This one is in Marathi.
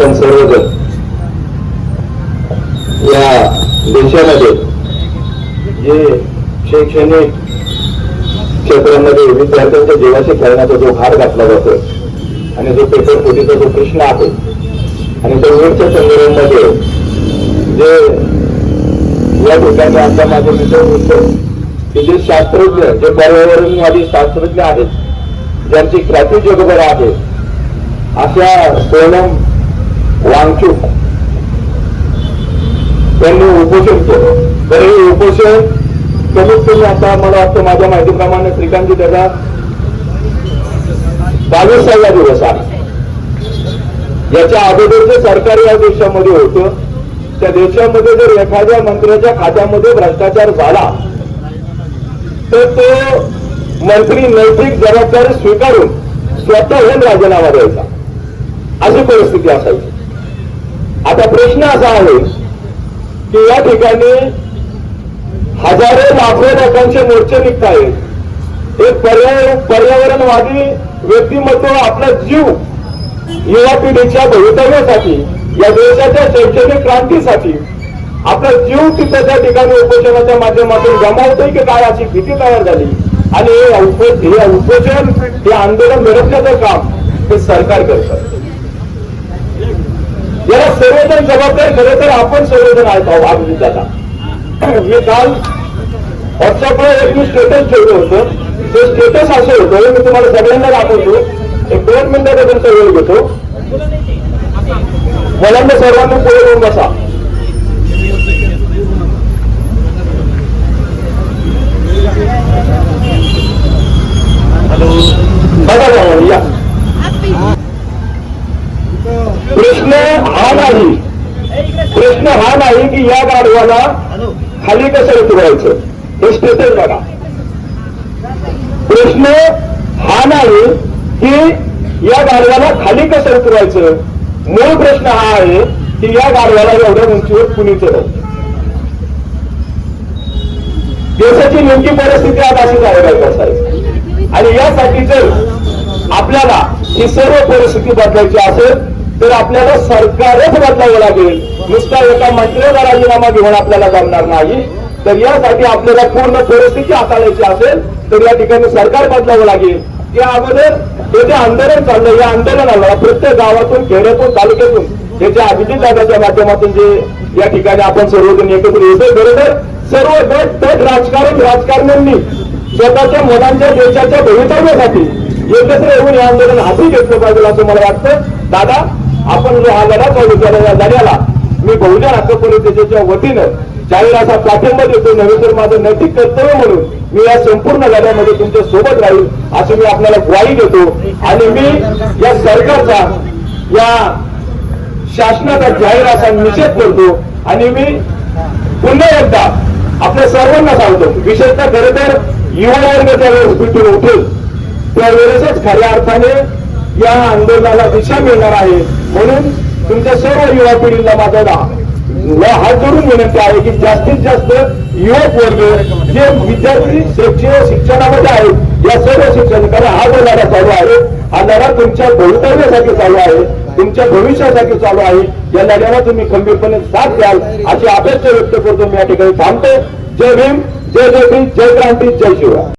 आपण सर्वजण या देशामध्ये जे शैक्षणिक क्षेत्रामध्ये विद्यार्थ्यांच्या जीवाशी खेळण्याचा जो घाट घातला जातो आणि जो पेपर फुटीचा जो प्रश्न आहे आणि त्या नीटच्या संदर्भामध्ये जे या ठिकाणी आता माझे मित्र होतं की जे शास्त्रज्ञ जे पर्यावरणवादी शास्त्रज्ञ आहेत ज्यांची ख्याती जगभर आहे अशा सोनम वांगचुक त्यांनी उपोषण केलं. तर हे उपोषण कमीत कमी आता मला वाटतं माझ्या माहितीप्रमाणे श्रीकांतजी त्याचा 22वा दिवस आहे. याच्या अगोदर जे सरकार या देशामध्ये होतं त्या देशामध्ये जर एखाद्या मंत्र्याच्या खात्यामध्ये भ्रष्टाचार झाला तर तो मंत्री नैतिक जबाबदारी स्वीकारून स्वतःहून राजीनामा द्यायचा अशी परिस्थिती असायची. आता प्रश्न असा आहे की या ठिकाणी हजारो लाखो लोकांचे मोर्चे निघत आहेत. एक पर्यावरणवादी व्यक्तिमत्व आपला जीव युवा पिढीच्या भवितव्यासाठी या देशाच्या शैक्षणिक क्रांतीसाठी आपला जीव तिथं त्या ठिकाणी उपोषणाच्या माध्यमातून गमावतोय की काय अशी भीती तयार झाली आणि हे उपोषण हे आंदोलन मिळवण्याचं काम हे सरकार करतं. याला सर्वजण जबाबदार खरं तर आपण सर्वजण आहेत. दादा मी काल व्हॉट्सअपवर एक स्टेटस ठेवलं होतं. ते स्टेटस असं होतं मी तुम्हाला सगळ्यांना दाखवतो. एक 2 मिनिटाचा त्यांचा वेळ घेतो. मुलांना सर्वांना पुढे येऊन बसा. बघा जाऊन या. प्रश्न हा नाही की या गाडवाला खाली कसं उतरवायचं हे स्टेटस बघा. प्रश्न हा नाही की या गाडवाला खाली कसं उतरवायचं. मूळ प्रश्न हा आहे की या गाडवाला एवढ्या उंचीवर कुणी चढव. देशाची नेमकी परिस्थिती आज अशी झालेली आहे आणि यासाठी जर आपल्याला ही सर्व परिस्थिती बदलायची असेल तर आपल्याला सरकारच बदलावं लागेल. नुसता एका मंत्र्याचा राजीनामा घेऊन आपल्याला जमणार नाही. तर यासाठी आपल्याला पूर्ण परिस्थिती हाताळायची असेल तर या ठिकाणी सरकार बदलावं लागेल. या अगोदर हे जे आंदोलन चाललं या आंदोलनाला प्रत्येक गावातून खेड्यातून तालुक्यातून त्याच्या अभिजितदादाच्या माध्यमातून जे या ठिकाणी आपण सर्वजण एकत्र येतो बरोबर सर्व गट राजकारण्यांनी स्वतःच्या मुलांच्या देशाच्या भवितव्यासाठी एकत्र येऊन हे आंदोलन हाती घेतलं पाहिजे असं मला वाटतं. दादा आपण जो हा लढा चालू केला या लढ्याला मी बहुजन हक्क परिषदेच्या वतीनं जाहीर असा पाठिंबा देतो. नव्हे तर माझं नैतिक कर्तव्य म्हणून मी या संपूर्ण लढ्यामध्ये तुमच्या सोबत राहील अशी मी आपल्याला ग्वाही देतो. आणि मी या सरकारचा या शासनाचा जाहीर असा निषेध करतो. आणि मी पुन्हा एकदा आपल्या सर्वांना सांगतो विशेषतः खरं तर युवा वर्ग ज्यावेळेस पिटून उठेल त्यावेळेसच खऱ्या अर्थाने या आंदोलनाला दिशा मिळणार आहे. म्हणून तुमच्या सर्व युवा पिढीला माझा हात जोडून विनंती आहे की जास्तीत जास्त युवक वर्ग जे विद्यार्थी शिक्षणामध्ये आहेत या सर्व शिक्षकांना हा जो लढा चालू आहे हा लढा तुमच्या भवितव्यासाठी चालू आहे तुमच्या भविष्यासाठी चालू आहे. या लढ्याला तुम्ही खंबीरपणे साथ द्याल अशी अपेक्षा व्यक्त करतो. मी या ठिकाणी थांबतो. जय भीम, जय जय भीम, जय क्रांती, जय शिवराय.